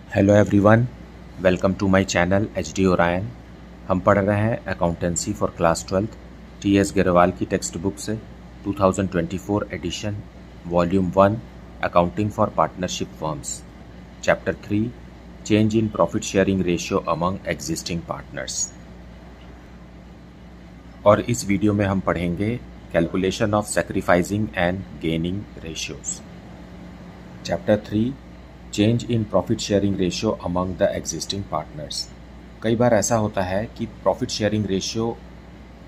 Hello everyone, welcome to my channel HD Orion. हम पढ़ रहे हैं accountancy for class 12 TS Grewal की टेक्स्ट बुक से 2024 edition volume 1 accounting for partnership firms, chapter 3 change in profit sharing ratio among existing partners. और इस video में हम पढ़ेंगे calculation of sacrificing and gaining ratios. Chapter 3 change in profit sharing ratio among the existing partners. कई बार ऐसा होता है कि प्रॉफिट शेयरिंग रेशियो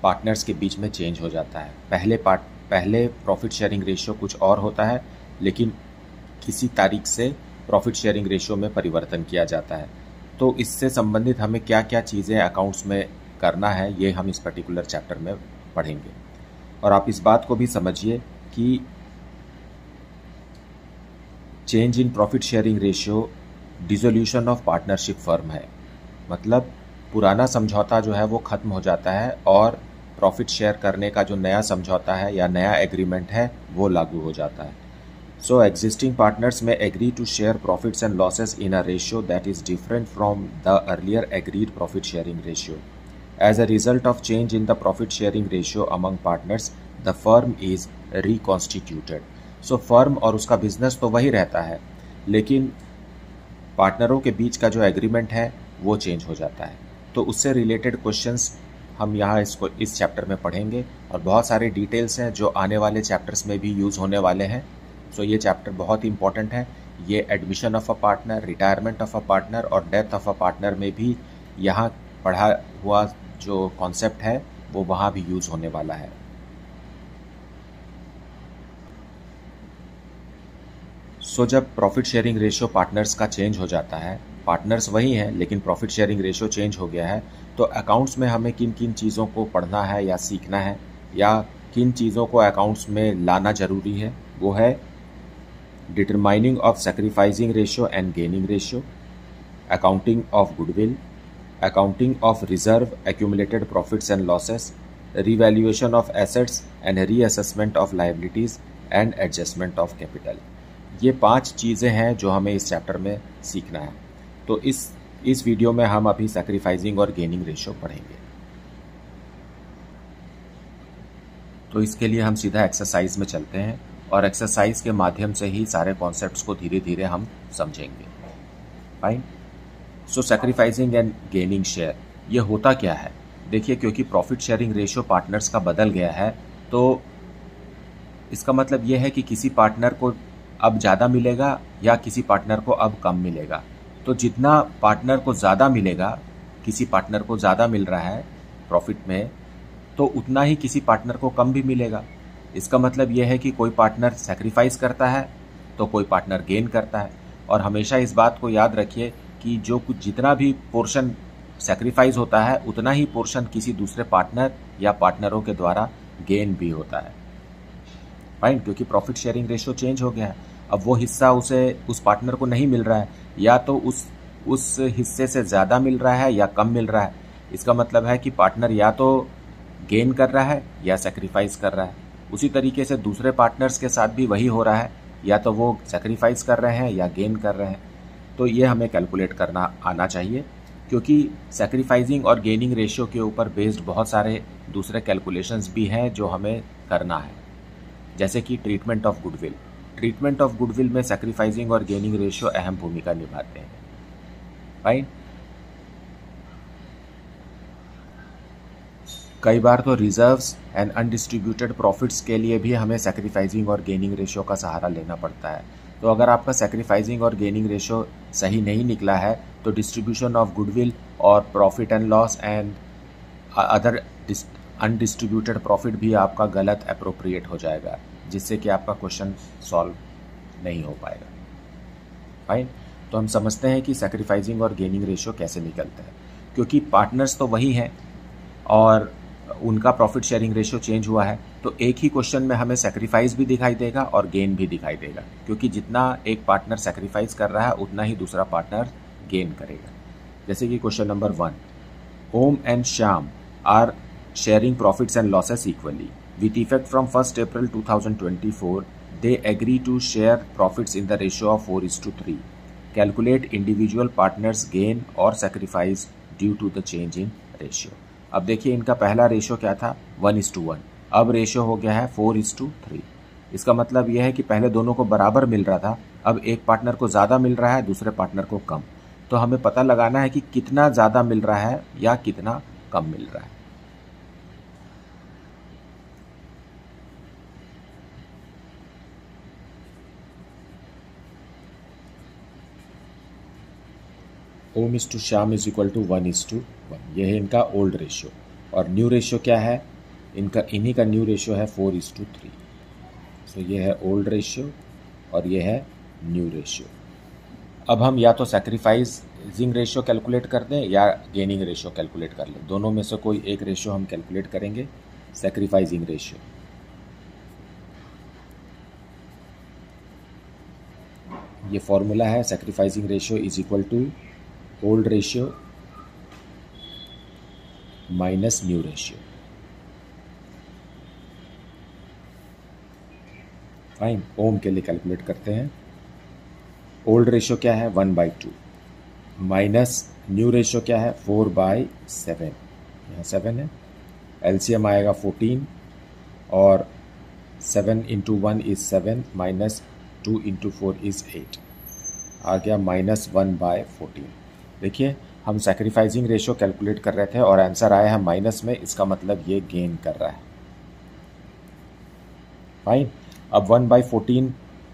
पार्टनर्स के बीच में चेंज हो जाता है। पहले प्रॉफिट शेयरिंग रेशियो कुछ और होता है, लेकिन किसी तारीख से प्रॉफिट शेयरिंग रेशियो में परिवर्तन किया जाता है। तो इससे संबंधित हमें क्या क्या चीज़ें अकाउंट्स में करना है, ये हम इस पर्टिकुलर चैप्टर में पढ़ेंगे। और आप इस बात को भी समझिए कि change in profit sharing ratio dissolution of partnership firm है, मतलब पुराना समझौता जो है वो ख़त्म हो जाता है और प्रॉफिट शेयर करने का जो नया समझौता है या नया एग्रीमेंट है वो लागू हो जाता है। सो एग्जिस्टिंग पार्टनर्स में agree to share profits and losses in a ratio that is different from the earlier agreed profit sharing ratio. As a result of change in the profit sharing ratio among partners the firm is reconstituted. So firm और उसका business तो वही रहता है, लेकिन पार्टनरों के बीच का जो एग्रीमेंट है वो चेंज हो जाता है। तो उससे रिलेटेड क्वेश्चंस हम यहाँ इस चैप्टर में पढ़ेंगे और बहुत सारे डिटेल्स हैं जो आने वाले चैप्टर्स में भी यूज़ होने वाले हैं। सो ये चैप्टर बहुत इंपॉर्टेंट है। ये admission of a partner, retirement of a partner और डेथ ऑफ अ पार्टनर में भी यहाँ पढ़ा हुआ जो कॉन्सेप्ट है वो वहाँ भी यूज़ होने वाला है। सो जब प्रॉफिट शेयरिंग रेशियो पार्टनर्स का चेंज हो जाता है, पार्टनर्स वही हैं लेकिन प्रॉफिट शेयरिंग रेशियो चेंज हो गया है, तो अकाउंट्स में हमें किन किन चीज़ों को पढ़ना है या सीखना है या किन चीज़ों को अकाउंट्स में लाना ज़रूरी है, वो है determining of sacrificing ratio and gaining ratio, accounting of goodwill, accounting of reserve accumulated profits and losses, revaluation of assets and reassessment of liabilities and adjustment of capital. ये 5 चीज़ें हैं जो हमें इस चैप्टर में सीखना है। तो इस वीडियो में हम अभी सैक्रिफाइसिंग और गेनिंग रेशियो पढ़ेंगे। तो इसके लिए हम सीधा एक्सरसाइज में चलते हैं और एक्सरसाइज के माध्यम से ही सारे कॉन्सेप्ट्स को धीरे धीरे हम समझेंगे। Fine. So sacrificing and gaining share, ये होता क्या है? देखिए, क्योंकि प्रॉफिट शेयरिंग रेशियो पार्टनर्स का बदल गया है, तो इसका मतलब ये है कि किसी पार्टनर को अब ज़्यादा मिलेगा या किसी पार्टनर को अब कम मिलेगा। तो जितना पार्टनर को ज़्यादा मिलेगा, किसी पार्टनर को ज़्यादा मिल रहा है प्रॉफिट में, तो उतना ही किसी पार्टनर को कम भी मिलेगा। इसका मतलब यह है कि कोई पार्टनर सैक्रिफाइस करता है तो कोई पार्टनर गेन करता है। और हमेशा इस बात को याद रखिए कि जो कुछ जितना भी पोर्शन सैक्रिफाइस होता है उतना ही पोर्शन किसी दूसरे पार्टनर या पार्टनरों के द्वारा गेन भी होता है। फाइन, क्योंकि प्रॉफिट शेयरिंग रेशियो चेंज हो गया है। अब वो हिस्सा उस पार्टनर को नहीं मिल रहा है, या तो उस हिस्से से ज़्यादा मिल रहा है या कम मिल रहा है। इसका मतलब है कि पार्टनर या तो गेन कर रहा है या सैक्रिफाइस कर रहा है। उसी तरीके से दूसरे पार्टनर्स के साथ भी वही हो रहा है, या तो वो सैक्रिफाइस कर रहे हैं या गेन कर रहे हैं। तो ये हमें कैलकुलेट करना आना चाहिए, क्योंकि सैक्रिफाइसिंग और गेनिंग रेशियो के ऊपर बेस्ड बहुत सारे दूसरे कैलकुलेशंस भी हैं जो हमें करना है, जैसे कि treatment of goodwill. Treatment of goodwill में सैक्रिफाइसिंग और गेनिंग रेशियो अहम भूमिका निभाते हैं। राइट। कई बार तो रिजर्व्स एंड अनडिस्ट्रीब्यूटेड प्रॉफिट्स के लिए भी हमें सैक्रिफाइसिंग और गेनिंग रेशियो का सहारा लेना पड़ता है। तो अगर आपका सैक्रिफाइसिंग और गेनिंग रेशियो सही नहीं निकला है, तो डिस्ट्रीब्यूशन ऑफ गुडविल और profit and loss and other undistributed profit भी आपका गलत अप्रोप्रिएट हो जाएगा, जिससे कि आपका क्वेश्चन सॉल्व नहीं हो पाएगा। फाइन। तो हम समझते हैं कि सैक्रिफाइसिंग और गेनिंग रेशियो कैसे निकलता है। क्योंकि पार्टनर्स तो वही हैं और उनका प्रॉफिट शेयरिंग रेशियो चेंज हुआ है, तो एक ही क्वेश्चन में हमें सैक्रिफाइस भी दिखाई देगा और गेन भी दिखाई देगा, क्योंकि जितना एक पार्टनर सैक्रिफाइस कर रहा है उतना ही दूसरा पार्टनर गेन करेगा। जैसे कि question number 1, Om and Shyam are sharing profits and losses equally. With effect from 1st April 2024, they agree to share profits in the ratio of 4:3. Calculate individual partners gain और sacrifice due to the change in ratio. अब देखिए इनका पहला ratio क्या था 1:1, अब ratio हो गया है 4:3। इसका मतलब यह है कि पहले दोनों को बराबर मिल रहा था, अब एक पार्टनर को ज़्यादा मिल रहा है, दूसरे पार्टनर को कम। तो हमें पता लगाना है कि कितना ज़्यादा मिल रहा है या कितना कम मिल रहा है। Om is to Shyam is equal to 1:1। यह है इनका ओल्ड रेशियो। और न्यू रेशियो क्या है इन्हीं का न्यू रेशियो है 4:3। सो ये है ओल्ड रेशियो और ये है न्यू रेशियो। अब हम या तो सैक्रिफाइसिंग रेशियो कैलकुलेट कर दें या गेनिंग रेशियो कैलकुलेट कर लें। दोनों में से कोई एक रेशियो हम कैलकुलेट करेंगे। सैक्रिफाइसिंग रेशियो, ये फॉर्मूला है sacrificing ratio is equal to old ratio minus new ratio. Fine, Om के लिए कैलकुलेट करते हैं। ओल्ड रेशियो क्या है 1/2 माइनस न्यू रेशियो क्या है 4/7। यहाँ 7 है, एलसीएम आएगा 14 और 7 × 1 इज 7 माइनस 2 × 4 इज 8, आ गया -1/14। देखिए हम सैक्रिफाइसिंग रेशियो कैलकुलेट कर रहे थे और आंसर आया है माइनस में, इसका मतलब ये गेन कर रहा है। फाइन, अब 1/14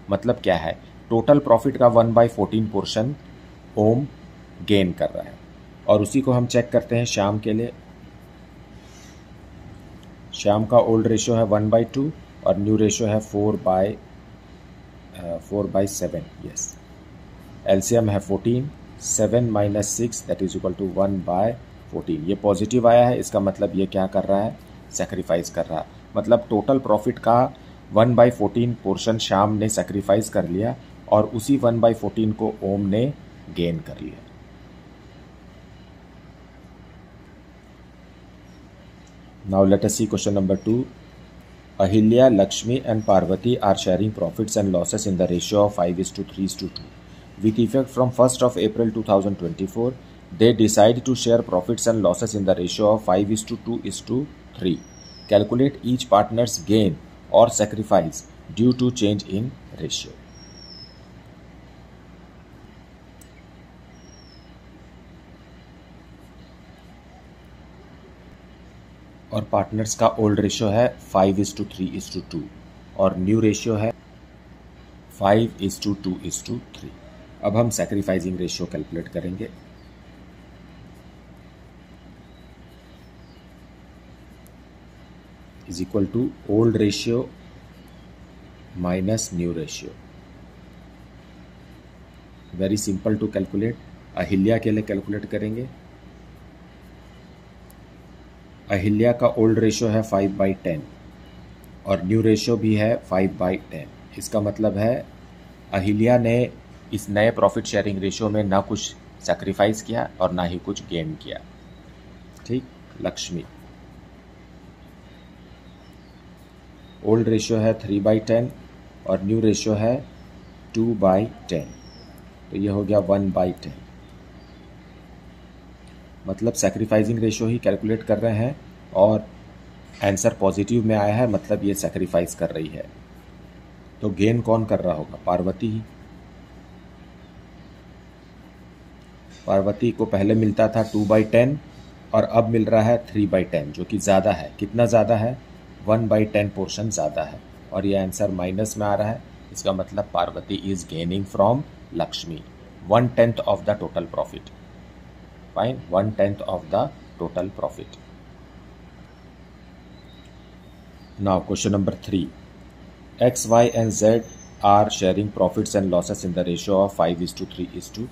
मतलब क्या है, टोटल प्रॉफिट का 1/14 पोर्शन ओम गेन कर रहा है। और उसी को हम चेक करते हैं श्याम के लिए। श्याम का ओल्ड रेशियो है 1/2 और न्यू रेशियो है 4/7। यस, एलसीएम है 14, 7 minus 6 that is equal to 1/14। ये पॉजिटिव आया है, इसका मतलब ये क्या कर रहा है, सेक्रीफाइस कर रहा है। मतलब टोटल प्रॉफिट का 1/14 पोर्शन श्याम ने सेक्रीफाइस कर लिया और उसी 1/14 को ओम ने गेन कर लिया। Now let us see question number 2. Ahilya, Lakshmi and Parvati are sharing profits and losses in the ratio of 5:3:2. With effect from 1st of April 2024, they decide to share profits and losses in the ratio of 5:2:3. Calculate each partner's gain or sacrifice due to change in ratio. और partners का old ratio है 5:3:2 और new ratio है 5:2:3। अब हम sacrificing ratio calculate करेंगे। Is equal to old ratio minus new ratio. Very simple to calculate. Ahilya के लिए कैलकुलेट करेंगे। अहिल्या का ओल्ड रेशियो है 5/10 और न्यू रेशियो भी है 5/10। इसका मतलब है अहिल्या ने इस नए प्रॉफिट शेयरिंग रेशियो में ना कुछ सैक्रिफाइस किया और ना ही कुछ गेन किया। ठीक, लक्ष्मी ओल्ड रेशियो है 3/10 और न्यू रेशियो है 2/10, तो ये हो गया 1/10। मतलब सैक्रिफाइसिंग रेशियो ही कैलकुलेट कर रहे हैं और आंसर पॉजिटिव में आया है, मतलब ये सैक्रिफाइस कर रही है। तो गेन कौन कर रहा होगा, पार्वती ही। पार्वती को पहले मिलता था 2/10 और अब मिल रहा है 3/10, जो कि ज़्यादा है। कितना ज़्यादा है, 1/10 पोर्शन ज़्यादा है और ये आंसर माइनस में आ रहा है। इसका मतलब Parvati is gaining from Lakshmi 1/10 of the total profit. Fine, 1/10 of the total profit. Now question number 3. X, Y and Z are sharing profits and losses in the ratio of 5:3:2.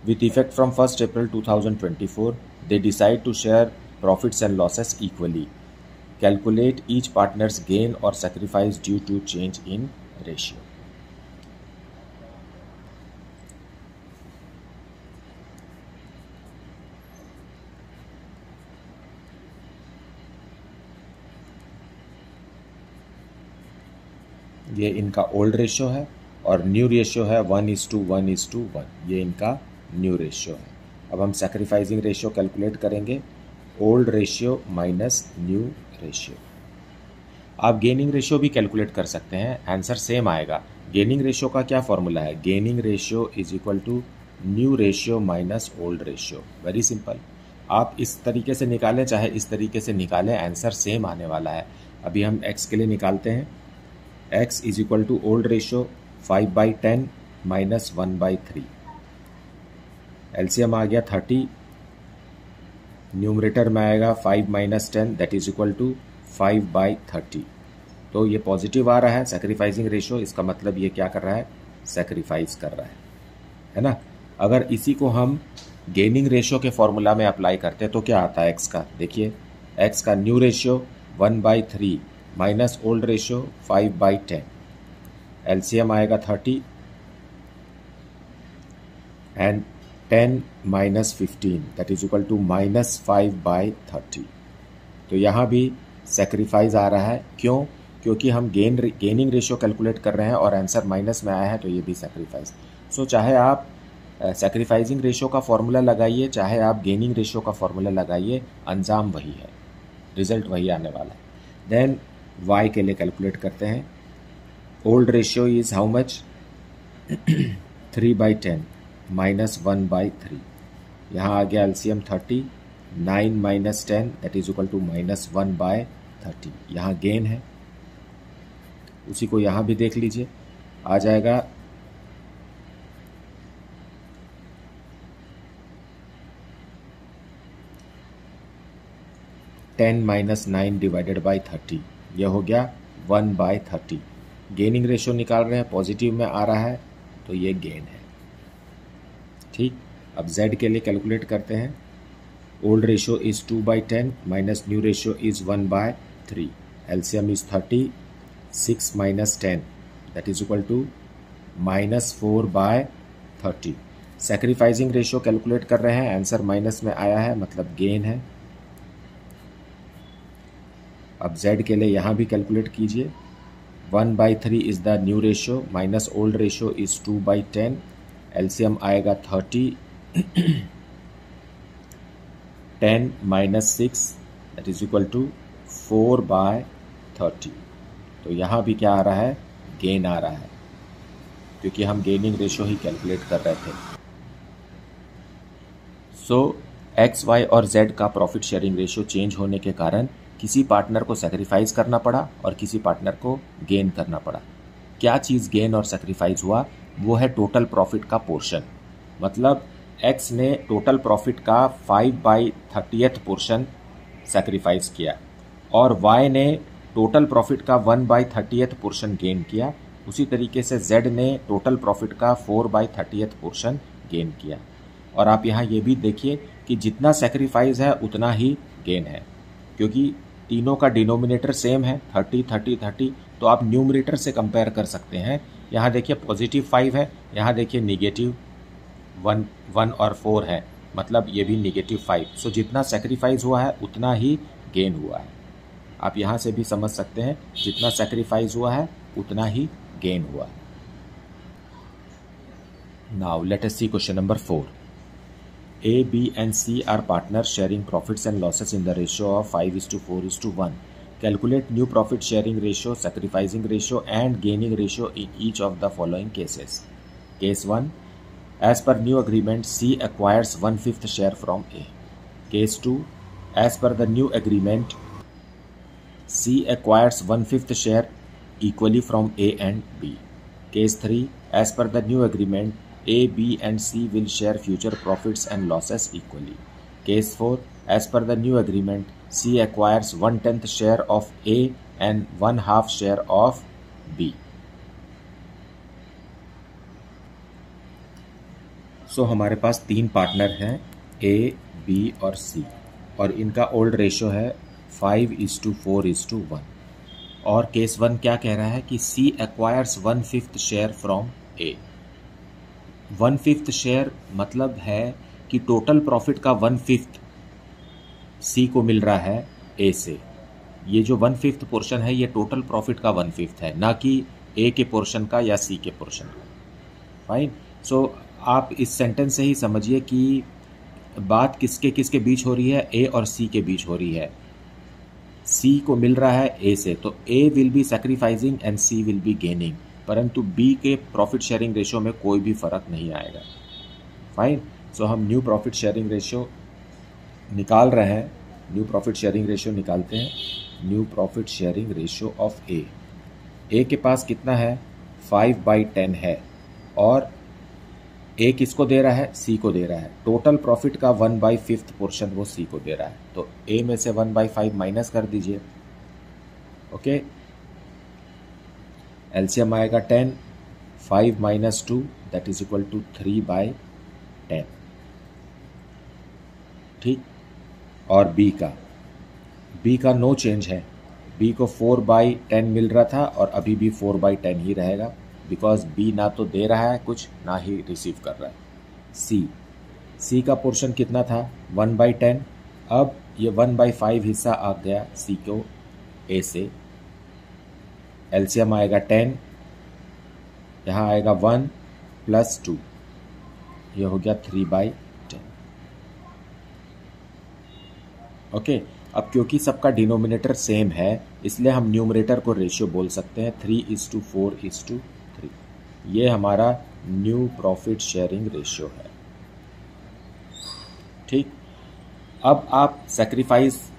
With effect from 1st April 2024, they decide to share profits and losses equally. Calculate each partner's gain or sacrifice due to change in ratio. ये इनका old ratio है और new ratio है 1:1:1, ये इनका new ratio है। अब हम सैक्रिफाइसिंग रेशियो कैलकुलेट करेंगे, old ratio minus new ratio. आप गेनिंग रेशियो भी कैलकुलेट कर सकते हैं, आंसर सेम आएगा। गेनिंग रेशियो का क्या फॉर्मूला है? Gaining ratio is equal to new ratio minus old ratio. Very simple. आप इस तरीके से निकालें चाहे इस तरीके से निकालें, आंसर सेम आने वाला है। अभी हम x के लिए निकालते हैं। x is equal to old ratio 5/10 minus 1/3। LCM आ गया 30, न्यूमरेटर में आएगा 5 minus 10 that is equal to 5/30। तो ये पॉजिटिव आ रहा है सैक्रिफाइसिंग रेशियो, इसका मतलब ये क्या कर रहा है? सैक्रिफाइस कर रहा है ना। अगर इसी को हम गेनिंग रेशियो के फॉर्मूला में अप्लाई करते हैं तो क्या आता है x का? देखिए x का new ratio 1/3 minus old ratio 5/10, LCM आएगा 30 and 10 minus 15 that is equal to minus 5/30। तो यहाँ भी सैक्रिफाइस आ रहा है। क्यों? क्योंकि हम गेनिंग रेशियो कैलकुलेट कर रहे हैं और आंसर माइनस में आया है, तो ये भी सैक्रिफाइस। सो चाहे आप सैक्रिफाइसिंग रेशियो का फॉर्मूला लगाइए, चाहे आप गेनिंग रेशियो का फॉर्मूला लगाइए, अंजाम वही है, रिजल्ट वही आने वाला है। देन y के लिए कैलकुलेट करते हैं। Old ratio is how much? 3/10 minus 1/3। यहाँ आ गया LCM 30, 9 minus 10 that is equal to minus 1/30। यहाँ गेन है, उसी को यहाँ भी देख लीजिए, आ जाएगा 10 माइनस 9 डिवाइडेड बाई 30, यह हो गया 1/30। गेनिंग रेशियो निकाल रहे हैं, पॉजिटिव में आ रहा है तो ये गेन है। ठीक, अब z के लिए कैलकुलेट करते हैं। Old ratio is 2/10 minus new ratio is 1/3, LCM is 30, 6 minus 10 that is equal to minus 4/30। Sacrificing ratio calculate कर रहे हैं, आंसर माइनस में आया है, मतलब गेन है। अब z के लिए यहाँ भी कैलकुलेट कीजिए। 1/3 is the new ratio minus old ratio is 2/10, LCM आएगा 30, 10 minus 6 that is equal to 4/30। तो यहाँ भी क्या आ रहा है? गेन आ रहा है, क्योंकि हम गेनिंग रेशियो ही कैलकुलेट कर रहे थे। सो x, y और z का प्रॉफिट शेयरिंग रेशियो चेंज होने के कारण किसी पार्टनर को सैक्रिफाइस करना पड़ा और किसी पार्टनर को गेन करना पड़ा। क्या चीज़ गेन और सैक्रिफाइस हुआ? वो है टोटल प्रॉफिट का पोर्शन। मतलब x ने टोटल प्रॉफिट का 5/30 पोर्शन सैक्रिफाइस किया और y ने टोटल प्रॉफिट का 1/30 पोर्शन गेन किया। उसी तरीके से z ने टोटल प्रॉफिट का 4/30 पोर्शन गेन किया। और आप यहाँ ये भी देखिए कि जितना सैक्रिफाइस है उतना ही गेन है, क्योंकि तीनों का डिनोमिनेटर सेम है 30, 30, 30। तो आप न्यूमरेटर से कंपेयर कर सकते हैं। यहाँ देखिए पॉजिटिव 5 है, यहाँ देखिए निगेटिव 1 और 4 है, मतलब ये भी निगेटिव 5। सो जितना सैक्रिफाइस हुआ है उतना ही गेन हुआ है। आप यहाँ से भी समझ सकते हैं, जितना सैक्रिफाइस हुआ है उतना ही गेन हुआ है। Now let us see question number 4. A, B and C are partners sharing profits and losses in the ratio of 5:4:1. Calculate new profit sharing ratio, sacrificing ratio and gaining ratio in each of the following cases. Case 1. As per new agreement, C acquires 1/5 share from A. Case 2. As per the new agreement, C acquires 1/5 share equally from A and B. Case 3. As per the new agreement, A, B and C will share future profits and losses equally. Case 4. As per the new agreement, C acquires 1/10 share of A and 1/2 share of B. So हमारे पास 3 partner हैं A, B और C, और इनका old ratio है 5:4:1। और case 1 क्या कह रहा है कि C acquires 1/5 share from A। 1/5 share मतलब है कि टोटल प्रॉफिट का 1/5 सी को मिल रहा है ए से। ये जो 1/5 पोर्शन है ये टोटल प्रॉफिट का 1/5 है, ना कि ए के पोर्शन का या सी के पोर्शन का। फाइन। सो आप इस सेंटेंस से ही समझिए कि बात किसके किसके बीच हो रही है, ए और सी के बीच हो रही है। सी को मिल रहा है ए से, तो A will be sacrificing and C will be gaining, परंतु बी के प्रॉफिट शेयरिंग रेशियो में कोई भी फर्क नहीं आएगा। फाइन। सो हम न्यू प्रॉफिट शेयरिंग रेशियो निकाल रहे हैं। न्यू प्रॉफिट शेयरिंग रेशियो निकालते हैं। New profit sharing ratio of A के पास कितना है, 5/10 है, और ए किसको दे रहा है, सी को दे रहा है। टोटल प्रॉफिट का 1/5 पोर्शन वो सी को दे रहा है, तो ए में से 1/5 माइनस कर दीजिए। ओके, एलसीएम आएगा 10, 5 - 2 दैट इज इक्वल टू 3/10। ठीक। और बी का नो चेंज है। बी को 4/10 मिल रहा था और अभी भी 4/10 ही रहेगा, बिकॉज बी ना तो दे रहा है कुछ, ना ही रिसीव कर रहा है। सी का पोर्शन कितना था, 1/10। अब ये 1/5 हिस्सा आ गया सी को ए से। एलसीएम आएगा 10, यहाँ आएगा 1 + 2, ये हो गया 3/10। ओके। अब क्योंकि सबका डिनोमिनेटर सेम है, इसलिए हम न्यूमरेटर को रेशियो बोल सकते हैं 3:4:3। ये हमारा न्यू प्रॉफिट शेयरिंग रेशियो है। ठीक। अब आप सैक्रिफाइस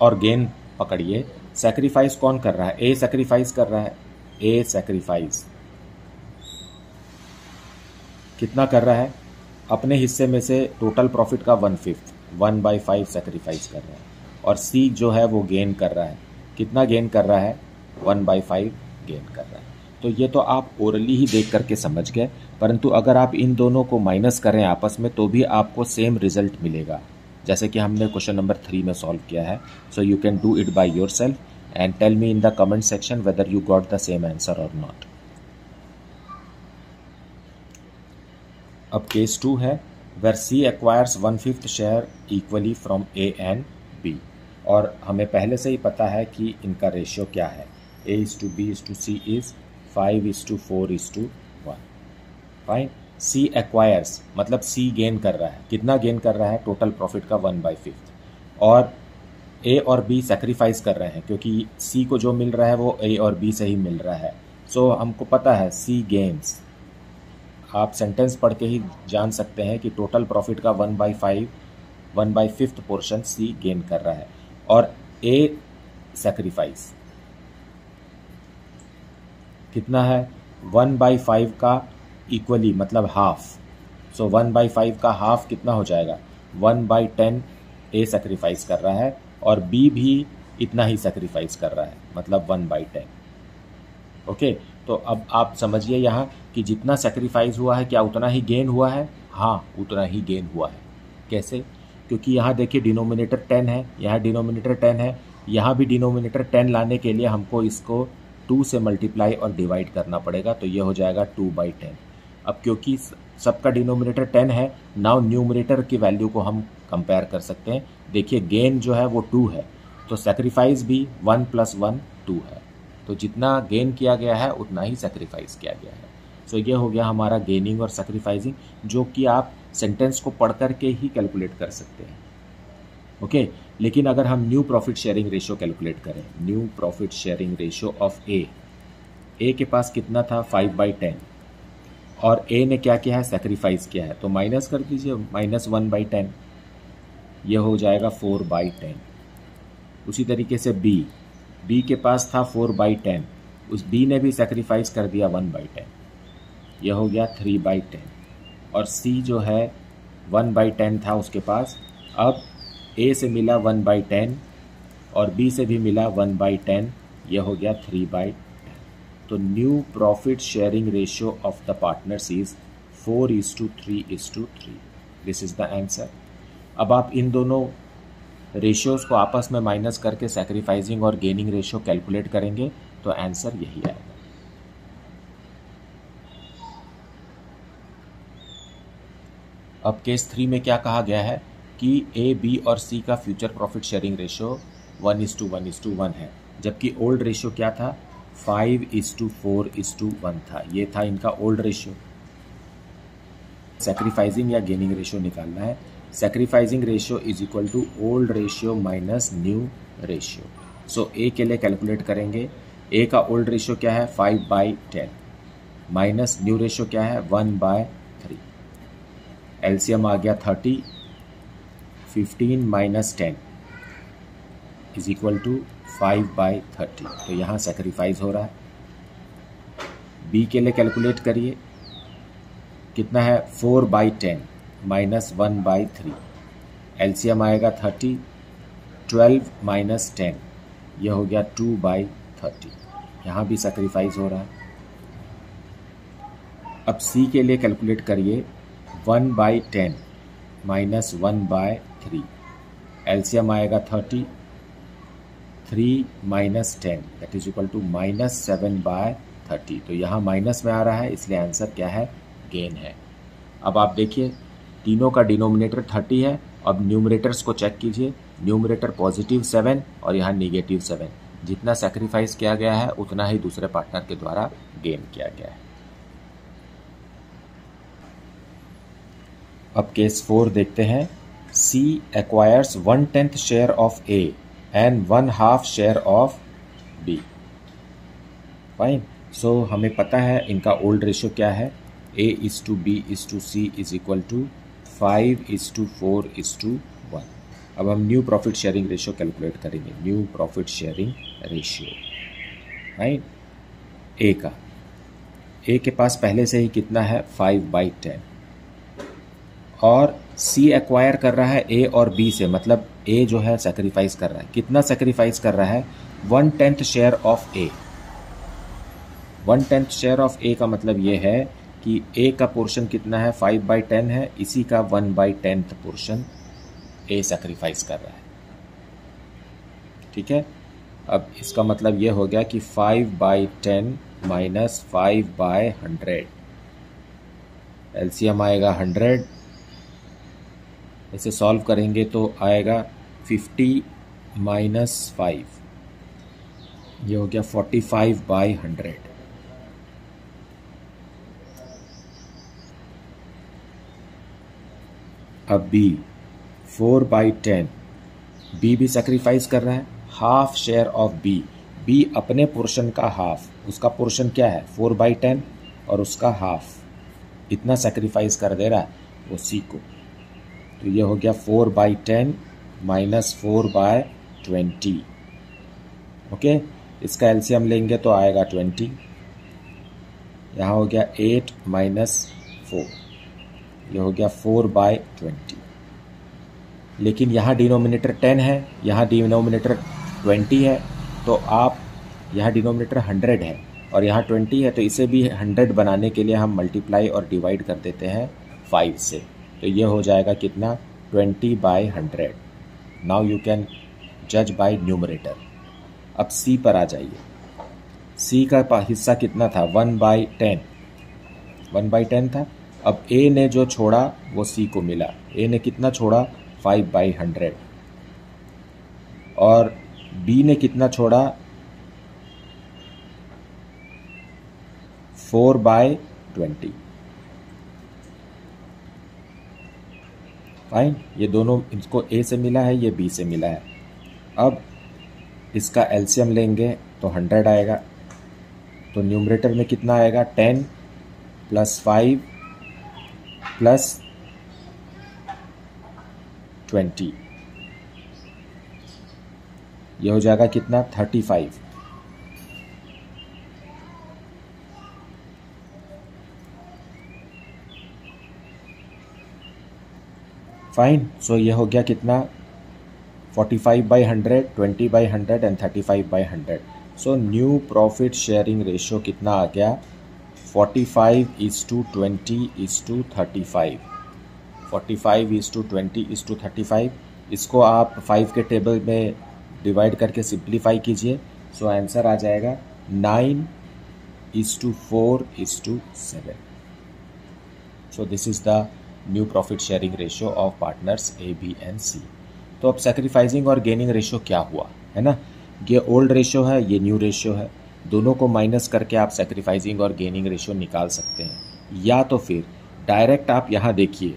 और गेन पकड़िए। सैक्रिफाइस कौन कर रहा है, ए सैक्रिफाइस कर रहा है। ए सैक्रिफाइस कितना कर रहा है, अपने हिस्से में से टोटल प्रॉफिट का 1/5, 1/5 सैक्रिफाइस कर रहा है। और सी जो है वो गेन कर रहा है। कितना गेन कर रहा है, 1/5 गेन कर रहा है। तो ये तो आप ओरली ही देख करके समझ गए, परंतु अगर आप इन दोनों को माइनस करें आपस में तो भी आपको सेम रिजल्ट मिलेगा, जैसे कि हमने क्वेश्चन नंबर 3 में सॉल्व किया है। So you can do it by yourself and tell me in the comment section whether you got the same answer और नॉट। अब केस 2 है, where C acquires 1/5 share equally from A and B, और हमें पहले से ही पता है कि इनका रेशियो क्या है, A:B:C is 5:4:1। Fine. C acquires मतलब सी गेन कर रहा है। कितना गेन कर रहा है, टोटल प्रॉफिट का 1/5, और ए और बी सैक्रिफाइस कर रहे हैं, क्योंकि सी को जो मिल रहा है वो ए और बी से ही मिल रहा है। सो हमको पता है सी गेन्स। आप सेंटेंस पढ़ के ही जान सकते हैं कि टोटल प्रॉफिट का 1/5 पोर्शन सी गेन कर रहा है, और ए सैक्रिफाइस कितना है, 1/5 का इक्वली मतलब हाफ। सो 1/5 का हाफ कितना हो जाएगा, 1/10 ए सैक्रिफाइस कर रहा है, और बी भी इतना ही सैक्रिफाइस कर रहा है, मतलब 1/10। ओके। तो अब आप समझिए यहाँ कि जितना सैक्रिफाइस हुआ है क्या उतना ही गेन हुआ है, हाँ उतना ही गेन हुआ है। कैसे, क्योंकि यहाँ देखिए डिनोमिनेटर 10 है, यहाँ डिनोमिनेटर 10 है, यहाँ भी डिनोमिनेटर 10 लाने के लिए हमको इसको 2 से मल्टीप्लाई और डिवाइड करना पड़ेगा, तो ये हो जाएगा 2/10। अब क्योंकि सबका डिनोमिनेटर 10 है, नाउ न्यूमरेटर की वैल्यू को हम कंपेयर कर सकते हैं। देखिए गेन जो है वो 2 है, तो सैक्रिफाइस भी 1 + 1 2 है, तो जितना गेन किया गया है उतना ही सैक्रिफाइस किया गया है। सो ये हो गया हमारा गेनिंग और सैक्रिफाइसिंग, जो कि आप सेंटेंस को पढ़ करके ही कैलकुलेट कर सकते हैं। ओके। लेकिन अगर हम new profit sharing ratio calculate करें, new profit sharing ratio of A के पास कितना था, 5/10, और ए ने क्या किया है, सैक्रिफाइस किया है, तो माइनस कर दीजिए, -1/10, ये हो जाएगा 4/10। उसी तरीके से बी के पास था 4/10, उस बी ने भी सैक्रिफाइस कर दिया 1/10, यह हो गया 3/10। और सी जो है 1/10 था उसके पास, अब ए से मिला 1/10 और बी से भी मिला 1/10, यह हो गया 3/10। तो new profit sharing ratio of the partners is 4:3:3। This is the answer. अब आप इन दोनों रेशियोज को आपस में माइनस करके सैक्रिफाइसिंग और गेनिंग रेशियो कैलकुलेट करेंगे तो आंसर यही आएगा। अब केस 3 में क्या कहा गया है कि ए, बी और सी का फ्यूचर प्रॉफिट शेयरिंग रेशियो 1:1:1 है, जबकि ओल्ड रेशियो क्या था, 5:4:1 था, ये था इनका ओल्ड रेशियो। सैक्रिफाइसिंग या गेनिंग रेशियो निकालना है। Sacrificing ratio is equal to old ratio minus new ratio. So A के लिए कैलकुलेट करेंगे। ए का ओल्ड रेशियो क्या है 5/10 माइनस न्यू रेशियो क्या है 1/3। एलसीएम आ गया 30। 15 माइनस 10 इज इक्वल टू 5/30। तो यहाँ सेक्रीफाइस हो रहा है। बी के लिए कैलकुलेट करिए, कितना है 4/10 माइनस 1/3। एलसीएम आएगा 30। 12 माइनस 10 यह हो गया 2/30। यहाँ भी सेक्रीफाइस हो रहा है। अब सी के लिए कैलकुलेट करिए 1/10 माइनस 1/3। एलसीएम आएगा 30। 3 minus 10 that is equal to minus 7/30। तो यहाँ माइनस में आ रहा है, इसलिए आंसर क्या है गेन है। अब आप देखिए तीनों का डिनोमिनेटर 30 है। अब न्यूमरेटर्स को चेक कीजिए। न्यूमरेटर +7 और यहाँ -7। जितना सैक्रिफाइस किया गया है उतना ही दूसरे पार्टनर के द्वारा गेन किया गया है। अब केस 4 देखते हैं। C acquires 1/10 share of A and 1/2 share of B। Fine. So हमें पता है इनका ओल्ड रेशियो क्या है। A:B:C is equal to 5:4:1। अब हम new profit sharing ratio calculate करेंगे। New profit sharing ratio right. A के पास पहले से ही कितना है 5/10 और सी एक्वायर कर रहा है ए और बी से, मतलब ए जो है सेक्रीफाइस कर रहा है। कितना सेक्रीफाइस कर रहा है 1/10 share of A. 1/10 share of A का मतलब ये है कि ए का पोर्शन कितना है 5/10 है, इसी का 1/10 पोर्शन ए सेक्रीफाइस कर रहा है। ठीक है। अब इसका मतलब ये हो गया कि 5/10 माइनस 5/100। एलसीएम आएगा 100। इसे सॉल्व करेंगे तो आएगा 50 माइनस 5, ये हो गया 45/100। अब बी 4/10, बी भी सेक्रीफाइस कर रहा है। Half share of B, B अपने पोर्शन का हाफ, उसका पोर्शन क्या है 4/10 और उसका हाफ, इतना सेक्रीफाइस कर दे रहा है वो सी को। तो ये हो गया 4/10 माइनस 4/20। ओके, इसका एलसीएम लेंगे तो आएगा 20। यहाँ हो गया 8 माइनस 4, ये हो गया 4/20। लेकिन यहाँ डिनोमिनेटर 10 है, यहाँ डिनोमिनेटर 20 है, तो आप यहाँ डिनोमिनेटर 100 है और यहाँ 20 है, तो इसे भी 100 बनाने के लिए हम मल्टीप्लाई और डिवाइड कर देते हैं 5 से। तो ये हो जाएगा कितना 20/100। नाउ यू कैन जज बाय न्यूमरेटर। अब सी पर आ जाइए। सी का हिस्सा कितना था 1/10, 1/10 था। अब ए ने जो छोड़ा वो सी को मिला। ए ने कितना छोड़ा 5/100 और बी ने कितना छोड़ा 4/20। फाइन, ये दोनों, इसको ए से मिला है, ये बी से मिला है। अब इसका एलसीएम लेंगे तो 100 आएगा। तो न्यूमरेटर में कितना आएगा 10 प्लस 5 प्लस 20, ये हो जाएगा कितना 35। फाइन, सो ये हो गया कितना 45/100, 20/100 and 35/100। So new profit sharing ratio कितना आ गया 45:20:35। 45:20:35। इसको आप 5 के टेबल में डिवाइड करके सिंप्लीफाई कीजिए। सो आंसर आ जाएगा 9:4:7। So this is the new profit sharing ratio of partners A, B and C. तो अब सैक्रिफाइसिंग और गेनिंग रेशियो क्या हुआ है ना, ये ओल्ड रेशियो है, ये न्यू रेशियो है। दोनों को माइनस करके आप सेक्रीफाइसिंग और गेनिंग रेशियो निकाल सकते हैं, या तो फिर डायरेक्ट आप यहाँ देखिए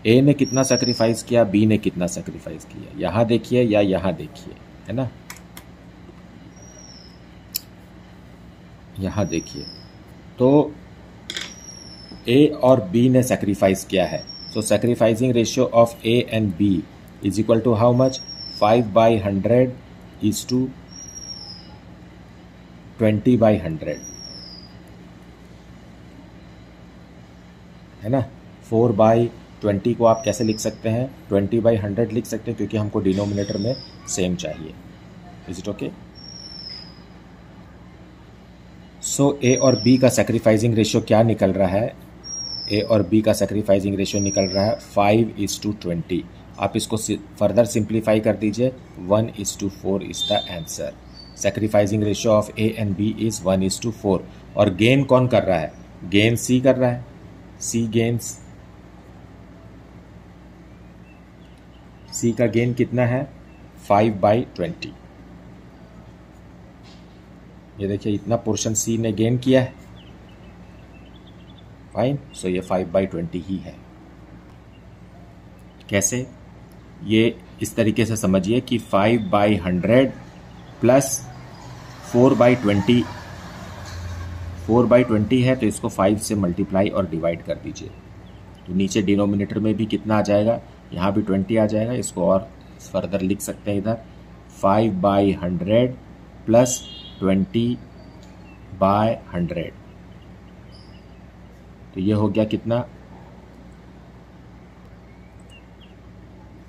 ए ने कितना सेक्रीफाइस किया, बी ने कितना सेक्रीफाइस किया, यहाँ देखिए या यहाँ देखिए, है ना। यहाँ देखिए तो ए और बी ने सेक्रीफाइस किया है, so sacrificing ratio of A and B is equal to how much, 5/100 is to 20/100, है ना। 4/20 को आप कैसे लिख सकते हैं, 20/100 लिख सकते हैं, क्योंकि हमको डिनोमिनेटर में सेम चाहिए। Is it okay? So A और बी का सेक्रीफाइसिंग रेशियो क्या निकल रहा है, ए और बी का सेक्रीफाइसिंग रेशियो निकल रहा है 5:20। आप इसको फर्दर सिंप्लीफाई कर दीजिए, 1:4 is the answer. Sacrificing ratio of A and B is 1:4। और गेन कौन कर रहा है, गेन सी कर रहा है, सी गेन्स, सी का गेन कितना है 5/20। ये देखिए इतना पोर्शन सी ने गेन किया है, फाइन। सो ये 5/20 ही है। कैसे, ये इस तरीके से समझिए कि 5/100 प्लस 4/20, 4/20 है तो इसको 5 से मल्टीप्लाई और डिवाइड कर दीजिए, तो नीचे डिनोमिनेटर में भी कितना आ जाएगा, यहाँ भी 20 आ जाएगा। इसको और फर्दर लिख सकते हैं इधर, 5/100 प्लस 20/100, तो ये हो गया कितना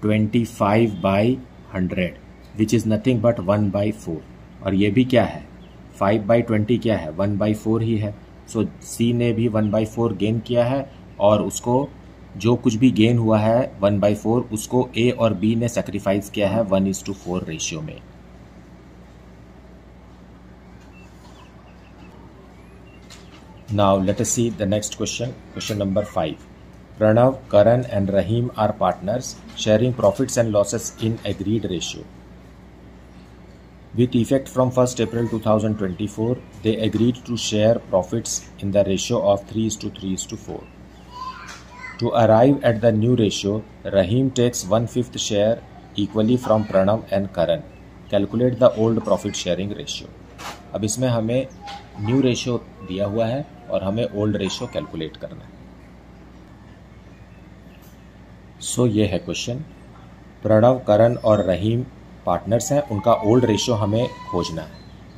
25/100, विच इज़ नथिंग बट 1/4। और ये भी क्या है, 5/20 क्या है, 1/4 ही है। सो सी ने भी 1/4 गेन किया है, और उसको जो कुछ भी गेन हुआ है 1/4 उसको ए और बी ने सेक्रीफाइस किया है 1:4 रेशियो में। Now let us see the next question. Question number 5. Pranav, Karan and Rahim are partners sharing profits and losses in agreed ratio. With effect from 1st April 2024, they agreed to share profits in the ratio of 3:3:4. To arrive at the new ratio, Rahim takes 1/5 share equally from Pranav and Karan. Calculate the old profit sharing ratio. अब इसमें हमें new ratio दिया हुआ है और हमें old ratio calculate करना है। सो ये है क्वेश्चन। प्रणव, करण और रहीम पार्टनर्स हैं, उनका ओल्ड रेशियो हमें खोजना है,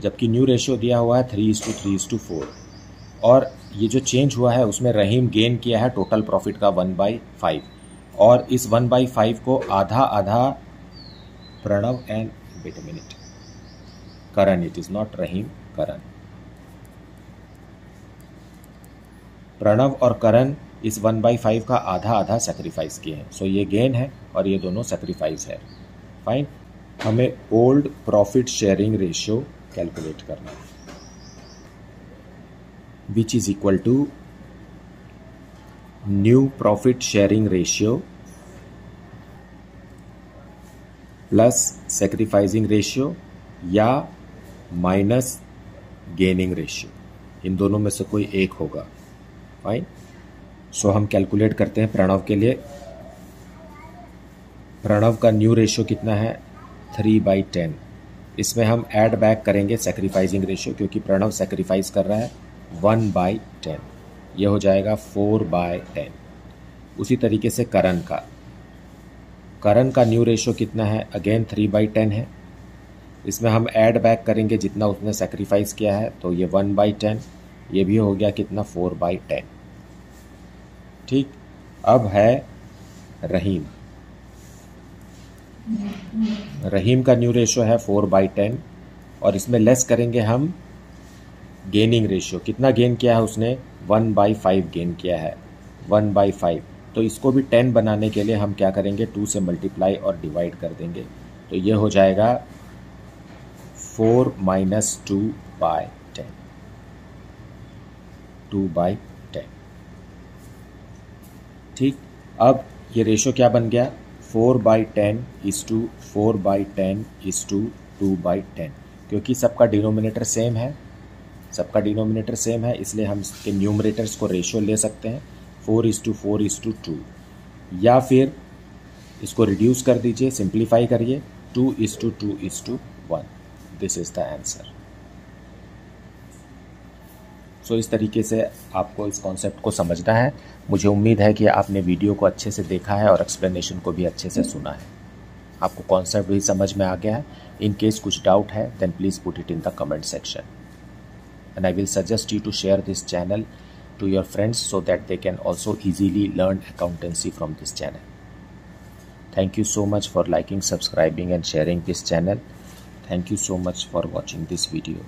जबकि न्यू रेशियो दिया हुआ है 3:3:4। और ये जो चेंज हुआ है उसमें रहीम गेन किया है टोटल प्रॉफिट का 1/5, और इस 1/5 को आधा आधा Pranav and wait a minute Karan, it is not Rahim, Karan. Pranav और करण इस 1/5 का आधा आधा सेक्रीफाइस किए हैं, सो ये गेन है और ये दोनों सेक्रीफाइस है, फाइन। हमें old profit sharing ratio calculate करना है, which is equal to new profit sharing ratio plus sacrificing ratio या माइनस गेनिंग रेशियो, इन दोनों में से कोई एक होगा, फाइन। सो हम कैलकुलेट करते हैं प्रणव के लिए। प्रणव का न्यू रेशियो कितना है 3/10। इसमें हम ऐड बैक करेंगे सेक्रीफाइसिंग रेशियो, क्योंकि प्रणव सेक्रीफाइस कर रहा है 1/10, ये हो जाएगा 4/10। उसी तरीके से करण का न्यू रेशियो कितना है, अगेन 3/10 है। इसमें हम ऐड बैक करेंगे जितना उसने सेक्रीफाइस किया है, तो ये 1/10, ये भी हो गया कितना 4/10, ठीक। अब है रहीम का न्यू रेशियो है 4/10, और इसमें लेस करेंगे हम गेनिंग रेशियो। कितना गेन किया है उसने, 1/5 गेन किया है, 1/5। तो इसको भी 10 बनाने के लिए हम क्या करेंगे, 2 से मल्टीप्लाई और डिवाइड कर देंगे, तो ये हो जाएगा 4 - 2/10, 2/10, ठीक। अब ये रेशियो क्या बन गया, 4/10 is to 4/10 is to 2/10। क्योंकि सबका डिनोमिनेटर सेम है, इसलिए हम इसके न्यूमरेटर्स को रेशियो ले सकते हैं 4:4:2, या फिर इसको रिड्यूस कर दीजिए, सिंप्लीफाई करिए 2:2:1। This is the answer. So इस तरीके से आपको इस कॉन्सेप्ट को समझना है। मुझे उम्मीद है कि आपने वीडियो को अच्छे से देखा है और एक्सप्लेनेशन को भी अच्छे से सुना है, आपको कॉन्सेप्ट भी समझ में आ गया है। इन केस कुछ डाउट है then please put it in the comment section, and I will suggest you to share this channel to your friends so that they can also easily learn accountancy from this channel. Thank you so much for liking, subscribing and sharing this channel. Thank you so much for watching this video.